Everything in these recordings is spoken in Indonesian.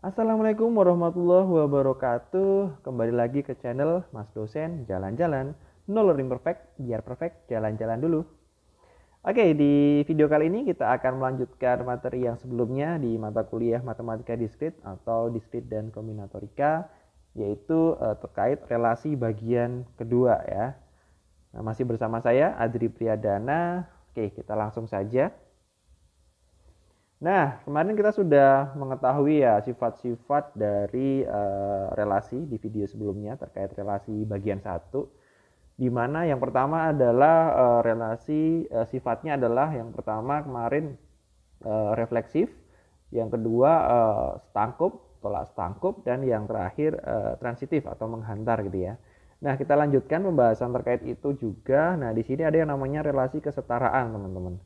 Assalamualaikum warahmatullahi wabarakatuh. Kembali lagi ke channel Mas Dosen Jalan-Jalan. No learning perfect, biar perfect jalan-jalan dulu. Oke, di video kali ini kita akan melanjutkan materi yang sebelumnya di mata kuliah Matematika Diskrit atau Diskrit dan Kombinatorika, yaitu terkait relasi bagian kedua ya. Nah, masih bersama saya Adri Priyadana. Oke, kita langsung saja. Nah, kemarin kita sudah mengetahui ya sifat-sifat dari relasi di video sebelumnya terkait relasi bagian satu, di mana yang pertama adalah relasi sifatnya adalah yang pertama kemarin refleksif, yang kedua stangkup, tolak stangkup, dan yang terakhir transitif atau menghantar gitu ya. Nah, kita lanjutkan pembahasan terkait itu juga. Nah, di sini ada yang namanya relasi kesetaraan, teman-teman,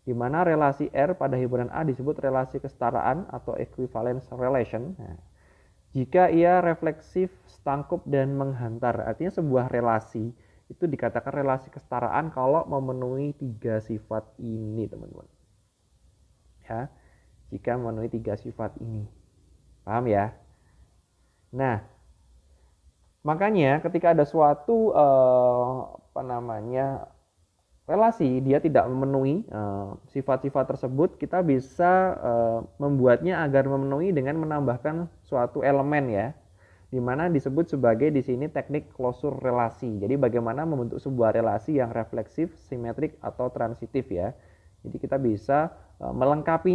di mana relasi R pada himpunan A disebut relasi kesetaraan atau equivalence relation. Nah, jika ia refleksif, stangkup, dan menghantar, artinya sebuah relasi itu dikatakan relasi kesetaraan kalau memenuhi tiga sifat ini, teman-teman. Ya, jika memenuhi tiga sifat ini, paham ya? Nah, makanya ketika ada suatu relasi dia tidak memenuhi sifat-sifat tersebut, kita bisa membuatnya agar memenuhi dengan menambahkan suatu elemen ya, dimana disebut sebagai di sini teknik klosur relasi. Jadi bagaimana membentuk sebuah relasi yang refleksif, simetrik, atau transitif ya. Jadi kita bisa melengkapi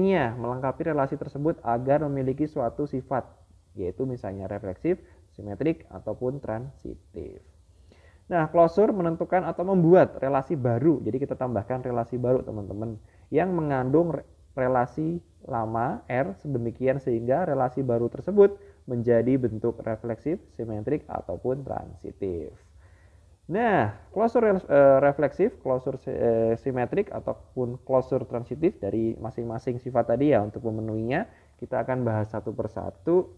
relasi tersebut agar memiliki suatu sifat, yaitu misalnya refleksif, simetrik, ataupun transitif. Nah, klosur menentukan atau membuat relasi baru. Jadi kita tambahkan relasi baru, teman-teman, yang mengandung relasi lama R sedemikian sehingga relasi baru tersebut menjadi bentuk refleksif, simetrik, ataupun transitif. Nah, klosur refleksif, klosur simetrik, ataupun klosur transitif dari masing-masing sifat tadi ya, untuk memenuhinya kita akan bahas satu persatu.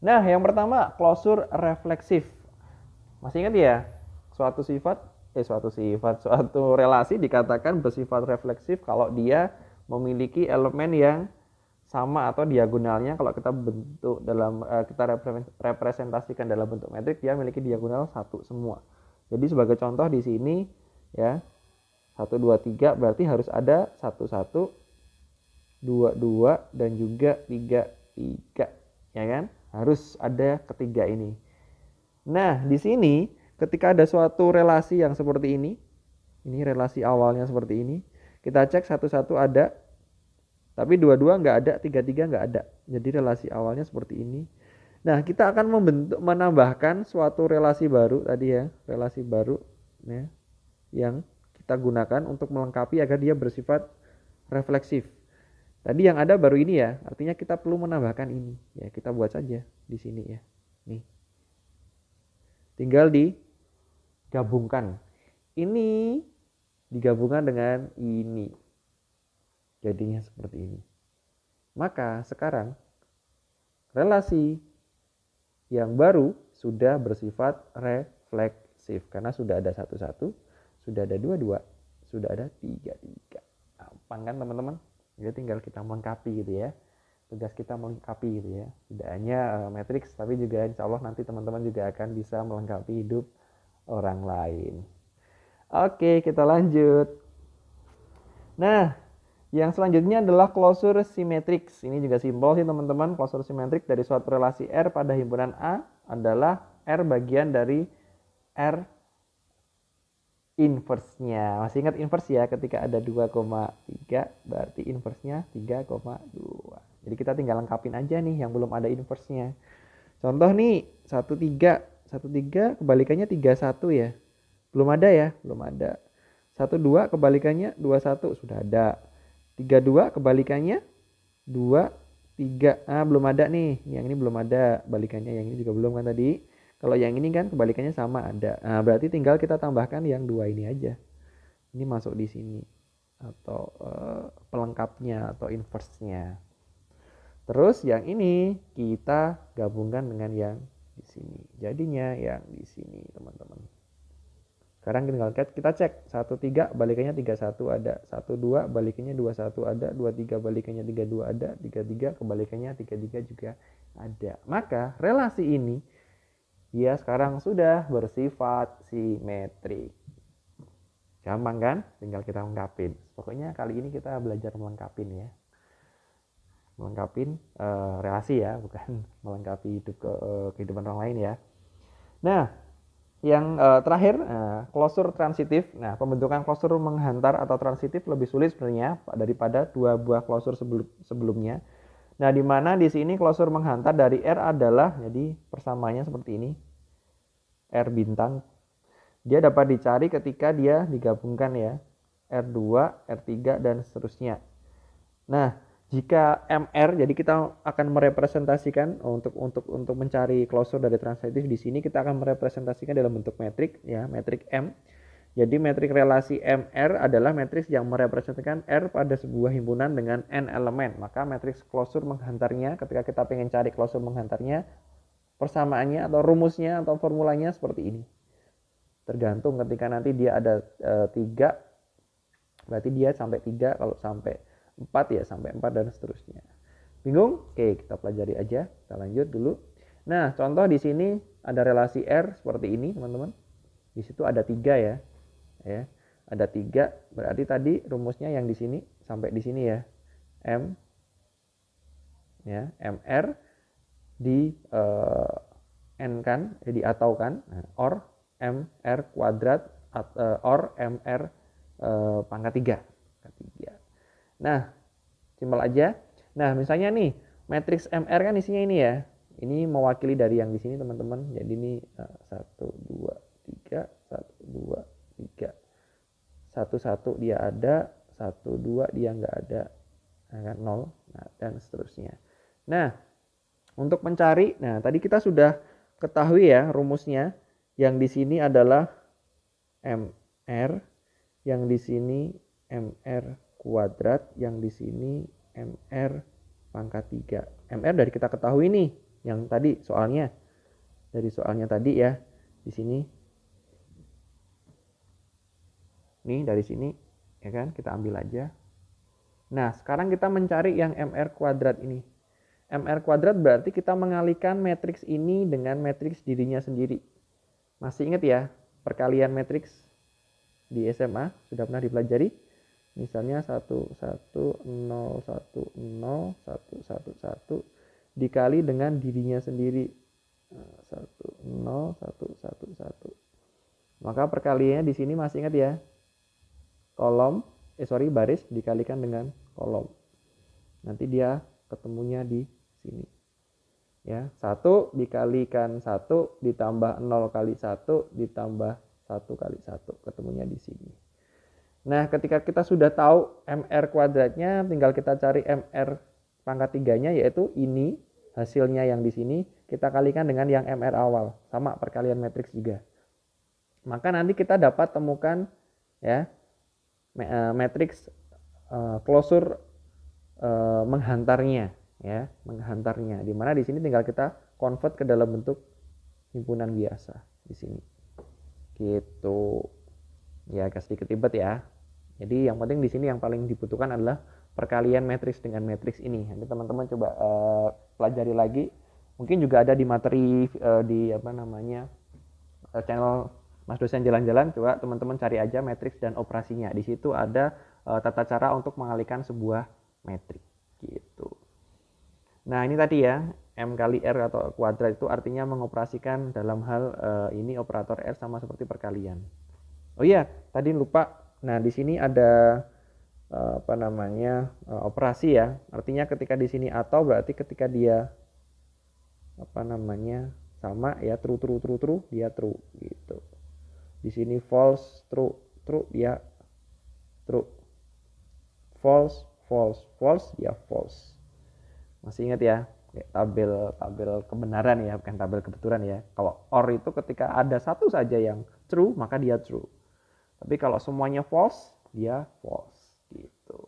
Nah, yang pertama klosur refleksif. Masih ingat ya, suatu relasi dikatakan bersifat refleksif kalau dia memiliki elemen yang sama atau diagonalnya. Kalau kita bentuk dalam kita representasikan dalam bentuk metrik, dia memiliki diagonal satu semua. Jadi sebagai contoh di sini ya, 1 2 3 berarti harus ada 1 1, 2 2, dan juga 3 3, ya kan? Harus ada ketiga ini. Nah, di sini ketika ada suatu relasi yang seperti ini relasi awalnya seperti ini, kita cek satu-satu ada, tapi dua-dua nggak ada, tiga-tiga nggak ada. Jadi relasi awalnya seperti ini. Nah, kita akan menambahkan suatu relasi baru tadi ya, relasi baru ya, yang kita gunakan untuk melengkapi agar dia bersifat refleksif. Tadi yang ada baru ini ya, artinya kita perlu menambahkan ini. Ya, kita buat saja di sini ya. Nih. Tinggal digabungkan. Ini digabungkan dengan ini. Jadinya seperti ini. Maka sekarang relasi yang baru sudah bersifat refleksif. Karena sudah ada 1 1, sudah ada 2 2, sudah ada 3 3. Gampang kan teman-teman? Jadi tinggal kita melengkapi gitu ya. Tugas kita melengkapi gitu ya, tidak hanya matriks tapi juga insya Allah nanti teman-teman juga akan bisa melengkapi hidup orang lain. Oke, kita lanjut. Nah, yang selanjutnya adalah klosur simetrik. Ini juga simpel sih teman-teman. Klosur simetrik dari suatu relasi R pada himpunan A adalah R bagian dari R inverse-nya. Masih ingat inverse ya, ketika ada 2,3 berarti inverse-nya 3,2. Jadi kita tinggal lengkapin aja nih yang belum ada inverse-nya. Contoh nih 1,3. 1,3 kebalikannya 3,1 ya. Belum ada ya, belum ada. 1,2 kebalikannya 2,1 sudah ada. 3,2 kebalikannya 2,3. Belum ada nih. Yang ini belum ada balikannya, yang ini juga belum kan tadi. Kalau yang ini kan kebalikannya sama ada. Nah, berarti tinggal kita tambahkan yang dua ini aja. Ini masuk di sini atau pelengkapnya atau inverse-nya. Terus yang ini kita gabungkan dengan yang di sini. Jadinya yang di sini, teman-teman. Sekarang tinggal kita cek 13 balikannya 31 ada, 12 balikannya 21 ada, 23 balikannya 32 ada, 33 kebalikannya 33 juga ada. Maka relasi ini dia sekarang sudah bersifat simetrik. Gampang kan? Tinggal kita lengkapin. Pokoknya kali ini kita belajar melengkapin ya. Melengkapin relasi ya, bukan melengkapi kehidupan orang lain ya. Nah, yang terakhir, klosur transitif. Nah, pembentukan klosur menghantar atau transitif lebih sulit sebenarnya daripada dua buah klosur sebelumnya. Nah, di mana di sini klosur menghantar dari R adalah, jadi persamaannya seperti ini. R bintang. Dia dapat dicari ketika dia digabungkan ya. R2, R3, dan seterusnya. Nah, jika MR, jadi kita akan merepresentasikan untuk mencari klosur dari transitif di sini kita akan merepresentasikan dalam bentuk metrik ya, metrik M. Jadi metrik relasi MR adalah matriks yang merepresentasikan R pada sebuah himpunan dengan n elemen. Maka matriks klosur menghantarnya ketika kita ingin cari klosur menghantarnya, persamaannya atau rumusnya atau formulanya seperti ini. Tergantung ketika nanti dia ada 3, berarti dia sampai 3, kalau sampai 4 ya sampai 4 dan seterusnya. Bingung? Oke, kita pelajari aja. Kita lanjut dulu. Nah, contoh di sini ada relasi R seperti ini, teman-teman. Di situ ada 3 ya. Ya, ada 3. Berarti tadi rumusnya yang di sini sampai di sini ya. M ya, MR di N kan, diataukan. Nah, or MR kuadrat or MR pangkat 3. Nah, simpel aja. Nah, misalnya nih, matriks MR kan isinya ini ya. Ini mewakili dari yang di sini, teman-teman. Jadi ini 1, 2, 3, 1, 2, 3. 1, 1 dia ada, 1, 2 dia nggak ada. Nah, 0, nah, dan seterusnya. Nah, untuk mencari, nah tadi kita sudah ketahui ya rumusnya. Yang di sini adalah MR, yang di sini MR kuadrat, yang di sini MR pangkat 3. MR dari kita ketahui nih, yang tadi soalnya. Dari soalnya tadi ya, di sini. Nih dari sini, ya kan, kita ambil aja. Nah, sekarang kita mencari yang MR kuadrat ini. MR kuadrat berarti kita mengalihkan matriks ini dengan matriks dirinya sendiri. Masih ingat ya, perkalian matriks di SMA sudah pernah dipelajari? Misalnya 1, 1, 0, 1, 0, 1, 1, 1 dikali dengan dirinya sendiri. 1, 0, 1, 1, 1. Maka perkaliannya di sini masih ingat ya. Baris dikalikan dengan kolom. Nanti dia ketemunya di sini. Ya, 1 dikalikan 1 ditambah 0 kali 1 ditambah 1 kali 1. Ketemunya di sini. Nah, ketika kita sudah tahu MR kuadratnya, tinggal kita cari MR pangkat 3-nya, yaitu ini, hasilnya yang di sini, kita kalikan dengan yang MR awal. Sama perkalian matriks juga. Maka nanti kita dapat temukan ya matriks klosur menghantarnya. Ya, menghantarnya. Dimana di sini tinggal kita convert ke dalam bentuk himpunan biasa. Di sini. Gitu. Ya, agak sedikit ribet ya. Jadi yang penting di sini yang paling dibutuhkan adalah perkalian matriks dengan matriks ini. Nanti teman-teman coba pelajari lagi. Mungkin juga ada di materi di channel Mas Dosen Jalan-Jalan. Coba teman-teman cari aja matriks dan operasinya. Di situ ada tata cara untuk mengalihkan sebuah metrik. Gitu. Nah ini tadi ya, M kali R atau kuadrat itu artinya mengoperasikan dalam hal ini operator R sama seperti perkalian. Oh iya, tadi lupa. Nah, di sini ada operasi ya. Artinya ketika di sini atau berarti ketika dia sama ya, true dia true gitu. Di sini false true dia true. False dia false. Masih ingat ya? Tabel kebenaran ya, bukan tabel kebetulan ya. Kalau or itu ketika ada satu saja yang true, maka dia true. Tapi kalau semuanya false, dia false gitu.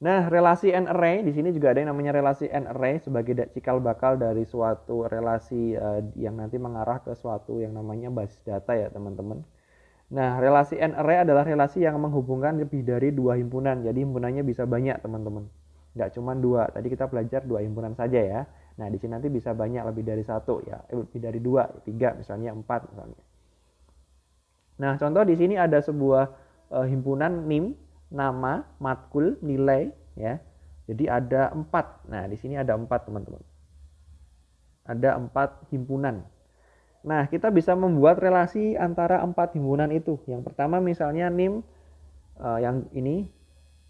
Nah, relasi and array di sini juga ada yang namanya relasi and array sebagai cikal bakal dari suatu relasi yang nanti mengarah ke suatu yang namanya basis data ya, teman-teman. Nah, relasi and array adalah relasi yang menghubungkan lebih dari dua himpunan. Jadi himpunannya bisa banyak, teman-teman. Nggak cuma dua. Tadi kita belajar dua himpunan saja ya. Nah, di sini nanti bisa banyak, lebih dari satu ya, lebih dari dua, tiga misalnya, empat misalnya. Nah, contoh di sini ada sebuah himpunan NIM, nama, matkul, nilai ya. Jadi ada 4. Nah, di sini ada 4, teman-teman. Ada 4 himpunan. Nah, kita bisa membuat relasi antara 4 himpunan itu. Yang pertama misalnya NIM yang ini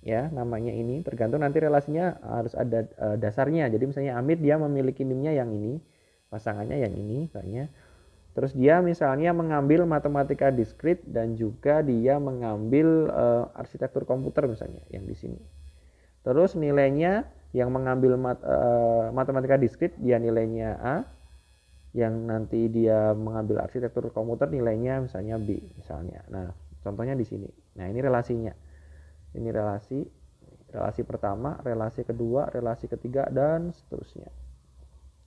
ya, namanya ini, tergantung nanti relasinya harus ada dasarnya. Jadi misalnya Amit dia memiliki NIM-nya yang ini, pasangannya yang ini misalnya. Terus dia misalnya mengambil matematika diskrit dan juga dia mengambil arsitektur komputer misalnya yang di sini. Terus nilainya yang mengambil matematika diskrit dia nilainya A, yang nanti dia mengambil arsitektur komputer nilainya misalnya B misalnya. Nah, contohnya di sini. Nah, ini relasinya. Ini relasi pertama, relasi kedua, relasi ketiga dan seterusnya.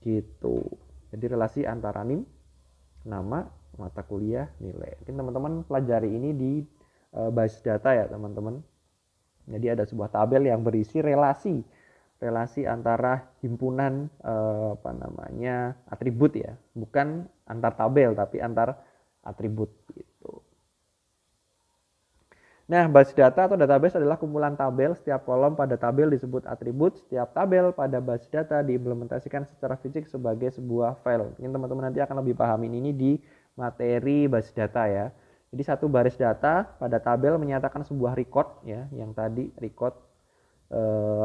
Gitu. Jadi relasi antara NIM, nama, mata kuliah, nilai. Mungkin teman-teman pelajari ini di basis data ya, teman-teman. Jadi ada sebuah tabel yang berisi relasi antara himpunan atribut ya, bukan antar tabel tapi antar atribut gitu. Nah, basis data atau database adalah kumpulan tabel. Setiap kolom pada tabel disebut atribut. Setiap tabel pada basis data diimplementasikan secara fisik sebagai sebuah file. Mungkin teman-teman nanti akan lebih pahamin ini di materi basis data ya. Jadi satu baris data pada tabel menyatakan sebuah record ya, yang tadi record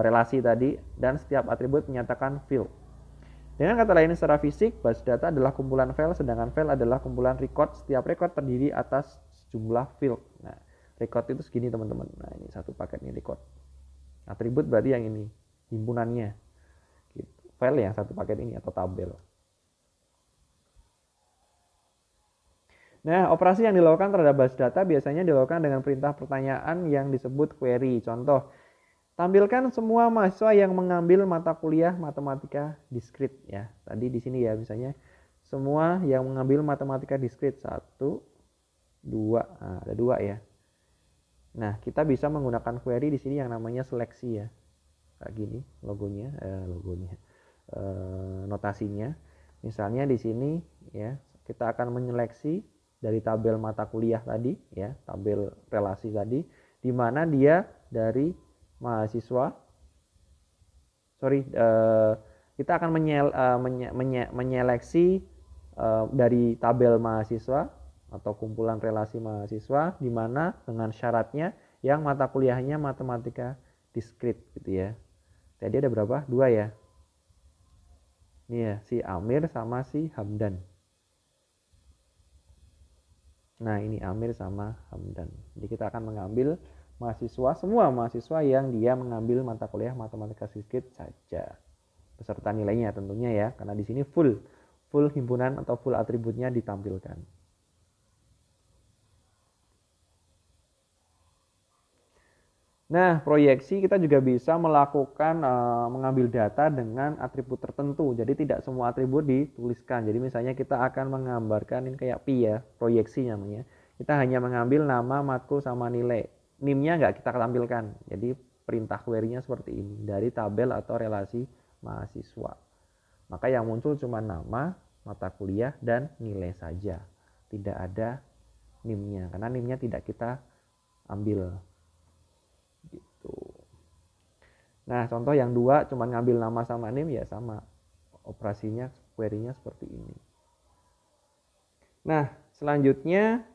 relasi tadi, dan setiap atribut menyatakan field. Dengan kata lain secara fisik, basis data adalah kumpulan file, sedangkan file adalah kumpulan record. Setiap record terdiri atas sejumlah field. Nah, record itu segini teman-teman. Nah, ini satu paket ini record. Atribut berarti yang ini, himpunannya. Gitu. File yang satu paket ini atau tabel. Nah, operasi yang dilakukan terhadap basis data biasanya dilakukan dengan perintah pertanyaan yang disebut query. Contoh, tampilkan semua mahasiswa yang mengambil mata kuliah matematika diskrit ya. Tadi di sini ya misalnya semua yang mengambil matematika diskrit 1, 2, nah, ada 2 ya. Nah, kita bisa menggunakan query di sini yang namanya seleksi ya. Kayak gini logonya, notasinya. Misalnya di sini ya, kita akan menyeleksi dari tabel mata kuliah tadi ya, tabel relasi tadi, di mana dia dari mahasiswa. Kita akan menyeleksi dari tabel mahasiswa atau kumpulan relasi mahasiswa, di mana dengan syaratnya yang mata kuliahnya matematika diskrit gitu ya. Tadi ada berapa? 2 ya. Ini ya, si Amir sama si Hamdan. Nah, ini Amir sama Hamdan. Jadi kita akan mengambil semua mahasiswa yang dia mengambil mata kuliah matematika diskrit saja. Beserta nilainya tentunya ya, karena di sini full himpunan atau full atributnya ditampilkan. Nah, proyeksi kita juga bisa melakukan mengambil data dengan atribut tertentu. Jadi tidak semua atribut dituliskan. Jadi misalnya kita akan menggambarkan ini kayak pi ya, proyeksi namanya. Kita hanya mengambil nama, matkul sama nilai. NIM-nya nggak kita tampilkan. Jadi perintah query-nya seperti ini dari tabel atau relasi mahasiswa. Maka yang muncul cuma nama, mata kuliah dan nilai saja. Tidak ada NIM-nya karena NIM-nya tidak kita ambil. Gitu. Nah, contoh yang 2 cuma ngambil nama sama NIM ya sama. Operasinya query-nya seperti ini. Nah, selanjutnya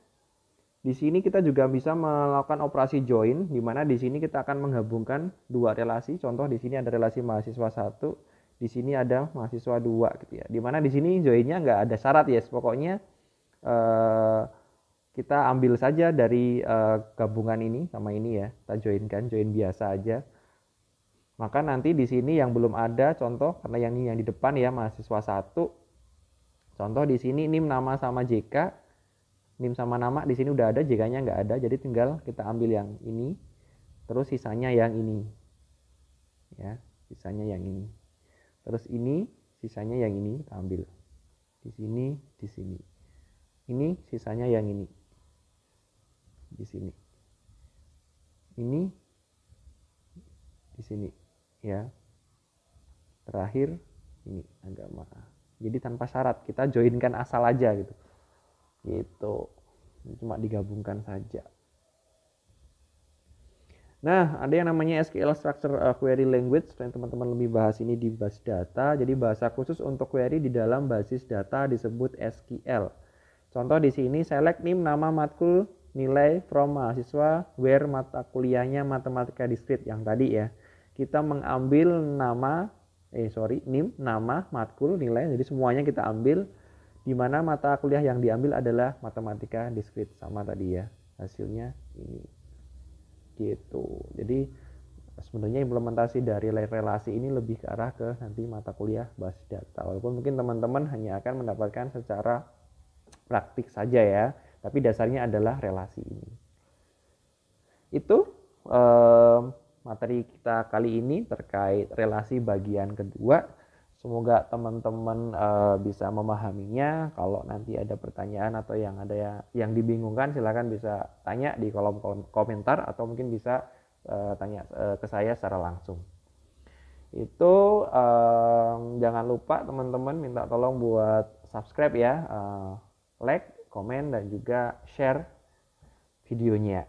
di sini kita juga bisa melakukan operasi join, di mana di sini kita akan menggabungkan 2 relasi. Contoh di sini ada relasi mahasiswa 1, di sini ada mahasiswa 2 gitu ya. Di mana di sini joinnya nggak ada syarat ya, pokoknya kita ambil saja dari gabungan ini sama ini ya, kita join biasa aja. Maka nanti di sini yang belum ada contoh, karena yang ini yang di depan ya mahasiswa 1. Contoh di sini NIM nama sama JK, NIM sama nama di sini udah ada, JK-nya nggak ada, jadi tinggal kita ambil yang ini, terus sisanya yang ini. ya, sisanya yang ini. Terus ini sisanya yang ini kita ambil. Di sini, di sini. Ini sisanya yang ini. Di sini. Ini di sini, ya. Terakhir ini agama. Jadi tanpa syarat, kita joinkan asal aja gitu. Gitu. Cuma digabungkan saja. Nah, ada yang namanya SQL Structure Query Language, dan teman-teman lebih bahas ini di basis data. Jadi bahasa khusus untuk query di dalam basis data disebut SQL. Contoh di sini, select name, nama matkul, nilai from mahasiswa, where mata kuliahnya matematika discrete yang tadi ya. Kita mengambil nama, name, nama, matkul, nilai, jadi semuanya kita ambil, di mana mata kuliah yang diambil adalah matematika discrete, sama tadi ya. Hasilnya ini. Gitu. Jadi sebenarnya implementasi dari relasi ini lebih ke arah ke nanti mata kuliah basis data. Walaupun mungkin teman-teman hanya akan mendapatkan secara praktik saja ya, tapi dasarnya adalah relasi ini. Itu materi kita kali ini terkait relasi bagian kedua. Semoga teman-teman bisa memahaminya. Kalau nanti ada pertanyaan atau yang ada yang dibingungkan, silakan bisa tanya di kolom komentar atau mungkin bisa tanya ke saya secara langsung. Itu jangan lupa teman-teman minta tolong buat subscribe ya, like, komen, dan juga share videonya.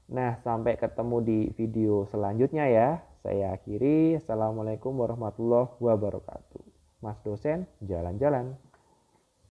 Nah, sampai ketemu di video selanjutnya ya. Saya akhiri. Assalamualaikum warahmatullahi wabarakatuh. Mas dosen, jalan-jalan.